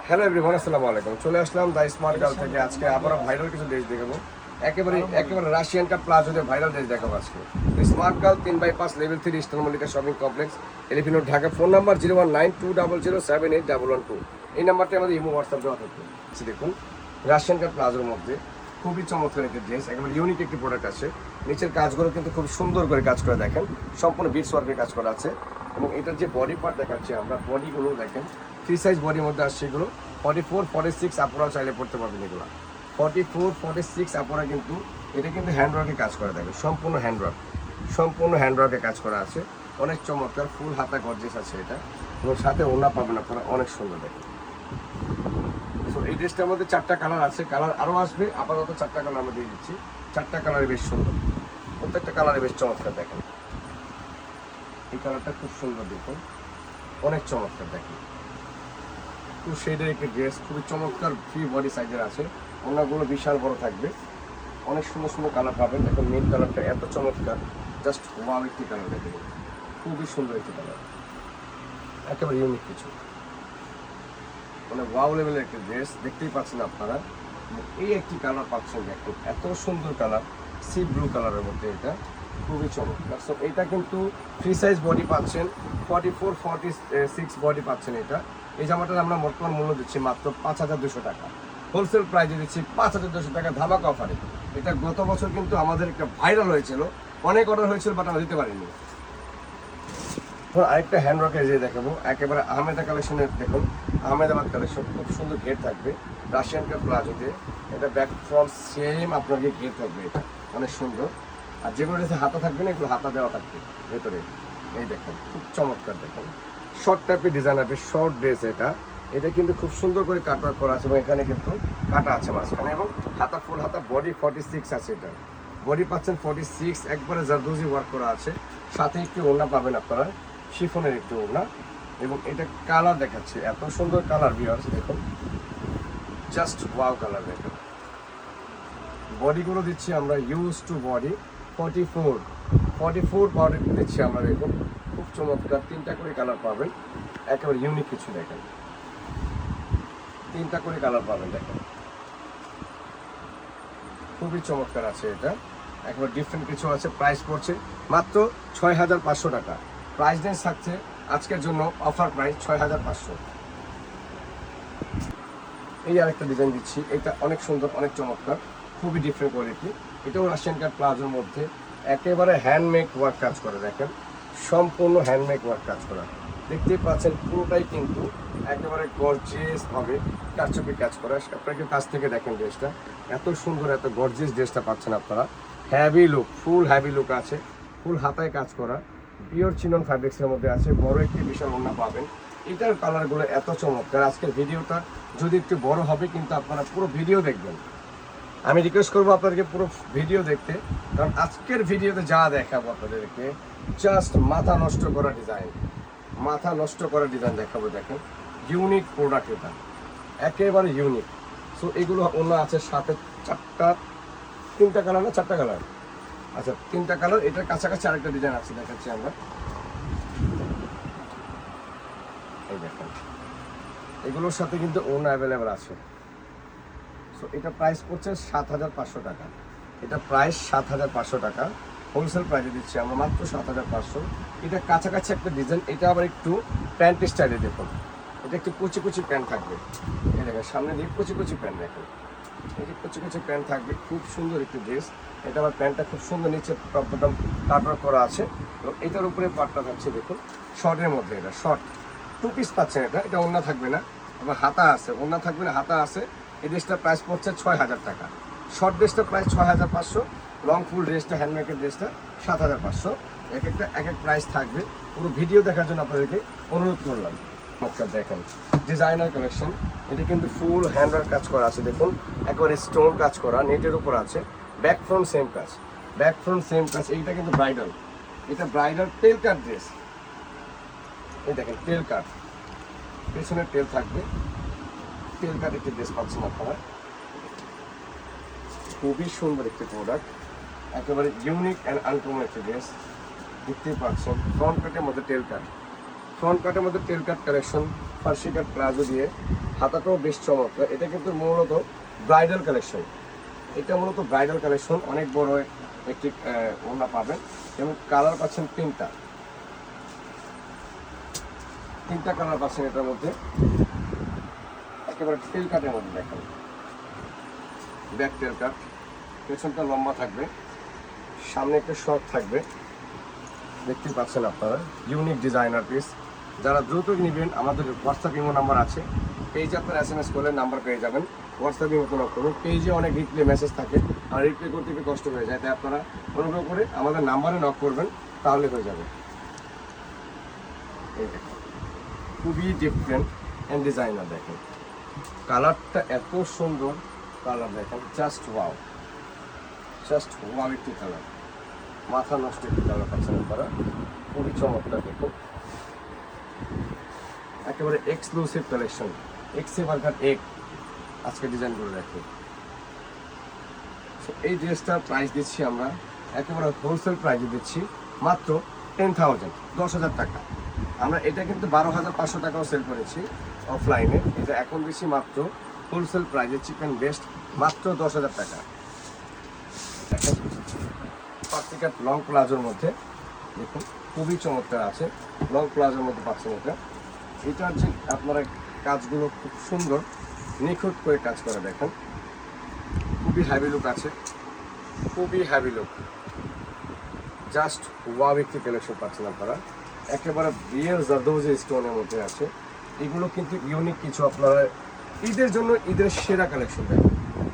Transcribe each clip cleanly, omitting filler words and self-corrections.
Hello everyone, আসসালামু আলাইকুম। চলে আসলাম দ্য স্মার্ট গার্ল থেকে। আজকে আবারও ভাইরাল কিছু ড্রেস দেখাবো। একেবারে রাশিয়ান কাট প্লাজো দিয়ে ভাইরাল ড্রেস দেখাবো আজকে। Smart girl 3/5 level 3 Eastern Mallika shopping complex, এলিফিনো, ঢাকা। Phone number 019200781112। এই নাম্বারটা আমাদের ইমো হোয়াটসঅ্যাপ দেওয়া থাকবে। দেখুন, রাশিয়ান কাট প্লাজোর মধ্যে খুবই চমৎকার একটি ড্রেস, একেবারে ইউনিক একটি প্রোডাক্ট আছে। নিচের কাজগুলো কিন্তু খুব সুন্দর করে কাজ করে দেখেন, সম্পূর্ণ বিটস ওয়ার্কের কাজ করা আছে। এবং এটার যে বডি পার্ট দেখাচ্ছি আমরা, বডিগুলো দেখেন ফ্রি সাইজ বডির মধ্যে আসছে। এগুলো 44, 46 আপনারাও চাইলে পড়তে পারবেন। এগুলো 44, 46 আপনারা কিন্তু এটা কিন্তু হ্যান্ডওয়ার্কে কাজ করা থাকে, সম্পূর্ণ হ্যান্ডওয়ার্কে কাজ করা আছে। অনেক চমৎকার, ফুল হাতা গর্জিয়াস আছে এটা। এবং সাথে ওড়না পাবেন আপনারা, অনেক সুন্দর দেখেন। তো এই ড্রেসটার মধ্যে 4টা কালার আছে, কালার আরও আসবে। আপাতত 4টা কালার আমরা দিয়ে দিচ্ছি। 4টা কালারে বেশ সুন্দর, প্রত্যেকটা কালারে বেশ চমৎকার দেখেন। এই কালারটা খুব সুন্দর দেখুন, অনেক চমৎকার দেখেন। টু শেডের একটি ড্রেস, খুবই চমৎকার, ফ্রি বডি সাইজের আছে। ওনাগুলো বিশাল বড় থাকবে, অনেক সুন্দর সুন্দর কালার পাবেন। দেখুন মেন কালারটা এত চমৎকার, জাস্ট ওয়াও একটি কালার দেখেন, খুবই সুন্দর একটি কালার, একেবারে ইউনিক কিছু, মানে ওয়াও লেভেলের একটি ড্রেস। দেখতেই পাচ্ছেন আপনারা, এই একটি কালার পাচ্ছেন দেখুন, এত সুন্দর কালার, সি ব্লু কালারের মধ্যে। এটা খুবই চমৎকার। সো এটা কিন্তু ফ্রি সাইজ বডি পাচ্ছেন, 44, 46 বডি পাচ্ছেন। এটা এই জামাটার আমরা বর্তমান মূল্য দিচ্ছি মাত্র 5200 টাকা। হোলসেল প্রাইজে দিচ্ছি 5200 টাকা ধামাকা অফারে। এটা গত বছর কিন্তু আমাদের একটা ভাইরাল হয়েছিল, অনেক অর্ডার হয়েছিল, বাট আমরা দিতে পারিনি। আরেকটা হ্যান্ডওয়ার্কের যে দেখাবো, একেবারে আহমেদা কালেকশনের দেখুন, আহমেদাবাদ কালেকশন, খুব সুন্দর ঘের থাকবে রাশিয়ান কাট প্লাজোতে। এটা ব্যাক ফ্রন্ট সেম আপনাকে ঘের থাকবে, এটা অনেক সুন্দর। আর যেগুলো ড্রেসে হাতা থাকবে না, এগুলো হাতা দেওয়া থাকবে ভেতরে। এই দেখেন, খুব চমৎকার দেখেন, শর্ট টাইপের ডিজাইন হবে, শর্ট ড্রেস। এটা কিন্তু খুব সুন্দর করে কাটওয়ার্ক করা আছে এবং এখানে কিন্তু কাটা আছে মাঝখানে। এবং হাতা, ফুল হাতা, বডি 46 আছে। এটা বডি পাচ্ছেন 46, একবারে জারদোজি ওয়ার্ক করা আছে। সাথে একটু ওড়না পাবেন আপনারা, শিফনের একটু ওড়না। এবং এটা কালার দেখাচ্ছে, এত সুন্দর কালার ভিউয়ার্স দেখুন, জাস্ট ওয়াও কালার দেখুন। বডিগুলো দিচ্ছি আমরা ইউজ টু বডি 44 বডি দিচ্ছি আমরা দেখুন, খুব চমৎকার। 3টা করে কালার পাবেন, একেবারে ইউনিক কিছু দেখেন, 3টা করে কালার পাবেন দেখেন, খুবই চমৎকার আছে। এটা একেবারে ডিফারেন্ট কিছু আছে। প্রাইস পড়ছে মাত্র 6500 টাকা। প্রাইস রেঞ্জ থাকছে আজকের জন্য অফার প্রাইস 6500। এই আরেকটা ডিজাইন দিচ্ছি, এটা অনেক সুন্দর, অনেক চমৎকার, খুবই ডিফারেন্ট কোয়ালিটি। এটাও রাশিয়ান কাট প্লাজোর মধ্যে, একেবারে হ্যান্ডমেড ওয়ার্ক কাজ করে দেখেন, সম্পূর্ণ হ্যান্ডমেড ওয়ার্ক কাজ করা। দেখতেই পাচ্ছেন পুরোটাই কিন্তু একেবারে গর্জিয়াস ভাবে কারচুপি কাজ করা। আপনাকে কাছ থেকে দেখেন ড্রেসটা, এত সুন্দর, এত গর্জিয়াস ড্রেসটা পাচ্ছেন আপনারা। Heavy look, full heavy look আছে, ফুল হাতায় কাজ করা, পিওর চিনন ফ্যাব্রিক্সের মধ্যে আছে। বড় একটি বিশাল ওড়না পাবেন। এটার কালারগুলো এত চমৎকার। আজকের ভিডিওটা যদি একটু বড় হবে, কিন্তু আপনারা পুরো ভিডিও দেখবেন। আমি রিকোয়েস্ট করবো আপনাদেরকে পুরো ভিডিও দেখতে, কারণ আজকের ভিডিওতে যা দেখাবো আপনাদেরকে, জাস্ট মাথা নষ্ট করা ডিজাইন দেখাবো। দেখেন ইউনিক প্রোডাক্ট, এটা একেবারে ইউনিক। সো এগুলো অন্য আছে সাথে 3টা কালার না 4টা কালার, আচ্ছা 3টা কালার। এটার কাছাকাছি আরেকটা ডিজাইন আছে, দেখাচ্ছি আমরা। এই দেখেন, এগুলোর সাথে কিন্তু ওড়না অ্যাভেলেবেল আছে। সো এটা প্রাইস পড়ছে 7500 টাকা। এটা প্রাইস 7500 টাকা, হোলসেল প্রাইসে দিচ্ছি আমরা মাত্র 7500। এটা কাছাকাছি একটা ডিজাইন, এটা আবার একটু প্যান্ট স্টাইলে দেখুন। এটা একটু কুচি কুচি প্যান্ট থাকবে, এই দেখেন সামনে দিয়ে কুচি কুচি প্যান্ট দেখুন, এই যে কুচি কুচি প্যান্ট থাকবে, খুব সুন্দর একটি ড্রেস। এটা আবার প্যান্টটা খুব সুন্দর, নিচে টপ বটম কাটওয়ার্ক করা আছে। এবং এটার উপরে পাটটা থাকছে দেখুন শর্টের মধ্যে, এটা শর্ট 2 পিস পাচ্ছেন। এটা ওড়না থাকবে না, আবার হাতা আছে, ওড়না থাকবে না, হাতা আছে। এই ড্রেসটার প্রাইস পড়ছে 6000 টাকা। শর্ট ড্রেসটার প্রাইস 6500, লং ফুল ড্রেসটা, হ্যান্ডমেকের ড্রেসটা 7500। এক এক প্রাইস থাকবে। পুরো ভিডিও দেখার জন্য আপনাদেরকে অনুরোধ করলাম। দেখেন ডিজাইনার কালেকশন, এটা কিন্তু ফুল হ্যান্ডওয়ার্ক কাজ করা আছে দেখুন, একেবারে স্টোন কাজ করা, নেটের উপর আছে। ব্যাক ফ্রন্ট সেম কাজ, এইটা কিন্তু ব্রাইডাল, এটা ব্রাইডাল টেল কাট ড্রেস। এই দেখেন টেল কাট, পেছনে টেল থাকবে, টেল কাট একটি ড্রেস পাচ্ছেন আপনারা। খুবই সুন্দর একটি প্রোডাক্ট, একেবারে ইউনিক অ্যান্ড আনকমন একটি ড্রেস। দেখতেই পাচ্ছেন ফ্রন্ট কাটের মধ্যে টেল কাট কালেকশন, ফার্সি কাট প্লাজো দিয়ে হাতাটাও বেশ চমৎকার। এটা কিন্তু মূলত ব্রাইডাল কালেকশন, এটা মূলত ব্রাইডাল কালেকশন। অনেক বড় একটি ওড়না পাবেন এবং কালার পাচ্ছেন তিনটা কালার পাচ্ছেন এটার মধ্যে। একেবারে টেল কাটের মধ্যে দেখেন, ব্যাক টেল কাট, পেছনটা লম্বা থাকবে, সামনে একটা শর্ট থাকবে, দেখতেই পাচ্ছেন আপনারা। Unique designer piece. যারা দ্রুত নেবেন আমাদের হোয়াটসঅ্যাপ ইমো নাম্বার আছে, পেজে আপনারা SMS করলে নাম্বার পেয়ে যাবেন। হোয়াটসঅ্যাপ ইমো নক করুন, পেজে অনেক রিপ্লে মেসেজ থাকে, আর রিপ্লে করতে একটু কষ্ট হয়ে যায়, তাই আপনারা অনুগ্রহ করে আমাদের নাম্বারে নক করবেন, তাহলে হয়ে যাবে। এই দেখেন, খুবই ডিফারেন্ট অ্যান্ড ডিজাইনার। দেখেন কালারটা এত সুন্দর, কালার দেখেন, জাস্ট ওয়াও একটি কালার, মাথা নষ্ট একটি কালার পাচ্ছেন আপনারা, খুবই চমৎকার। দেখুন একেবারে এক্সক্লুসিভ কালেকশন, এক্সেভারকার এক আজকে ডিজাইন করে রাখি। এই ড্রেসটার প্রাইস দিচ্ছি আমরা একেবারে হোলসেল প্রাইসে দিচ্ছি মাত্র 10,000, 10,000 টাকা। আমরা এটা কিন্তু 12,500 টাকাও সেল করেছি অফলাইনে, এটা এখন দিচ্ছি মাত্র হোলসেল প্রাইসে, চিকেন বেস্ট, মাত্র 10,000 টাকা। পার্টিকাট লং প্লাজোর মধ্যে দেখুন, খুবই চমৎকার আছে, লং প্লাজোর মধ্যে পাচ্ছেন এটা। এটার যে আপনারা কাজগুলো খুব সুন্দর নিখুঁত করে কাজ করে দেখেন, খুবই হ্যাভি লুক আছে, খুবই হ্যাভি লুক, জাস্ট ওয়াও একটি কালেকশন পাচ্ছেন আপনারা। একেবারে রিয়েল জারদৌজি স্টোনের মধ্যে আছে। এগুলো কিন্তু ইউনিক কিছু, আপনারা ঈদের জন্য ঈদের সেরা কালেকশন দেখেন।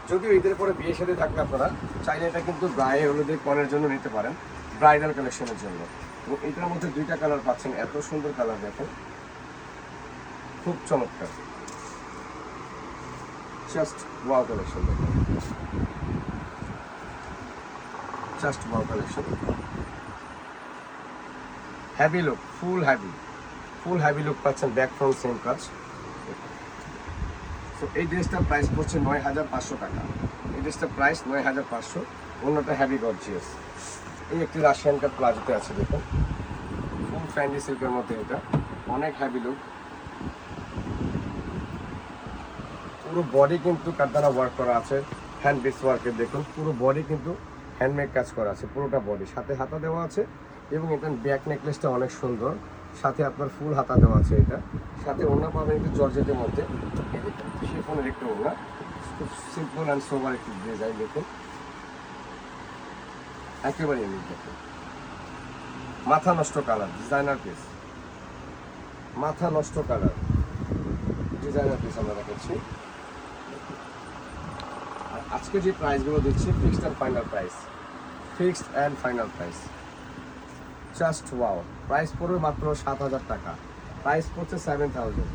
যদিও ঈদের পরে বিয়ে সাথে থাকলে আপনারা চাইলে এটা কিন্তু গায়ে হলুদের কনের জন্য নিতে পারেন, ব্রাইডাল কালেকশনের জন্য। এবং এটার মধ্যে দুইটা কালার পাচ্ছেন, এত সুন্দর কালার দেখেন, খুব চমৎকার, জাস্ট ওয়াও কালেকশন দেখেন, just wow collection, heavy look, full heavy look পাচ্ছেন, ব্যাক ফ্রন্ট সেম কাজ। তো এই ড্রেসটার প্রাইস পড়ছে 9,500 টাকা। এই ড্রেসটার প্রাইস 9,500, অন্যটা হ্যাভি গর্জিয়াস। এই একটি রাশিয়ান কাট প্লাজোতে আছে দেখুন, ফুল ফ্যান্ডি সিল্কের মধ্যে, এটা অনেক হ্যাভি লুক। পুরো বডি কিন্তু কারদানা ওয়ার্ক করা আছে, হ্যান্ড বিটস ওয়ার্কের। দেখুন পুরো বডি কিন্তু হ্যান্ডমেড কাজ করা আছে, পুরোটা বডি, সাথে হাতা দেওয়া আছে। এবং এটার ব্যাক নেকলেসটা অনেক সুন্দর, সাথে আপনার ফুল হাতা দেওয়া আছে। এটা সাথে ওড়না পাবেন একটু জর্জেটের মধ্যে, শিফনের একটু ওড়না, খুব সিম্পল অ্যান্ড সোবার একটি ডিজাইন। দেখুন একেবারে ইউনিক। দেখুন মাথা নষ্ট কালার, ডিজাইনার পিস, মাথা নষ্ট কালার, ডিজাইনার পিস আমরা দেখাচ্ছি। আর আজকে যে প্রাইসগুলো দিচ্ছি fixed and final price, just wow. Price পড়বে মাত্র 7,000 টাকা, প্রাইস পড়ছে 7,000।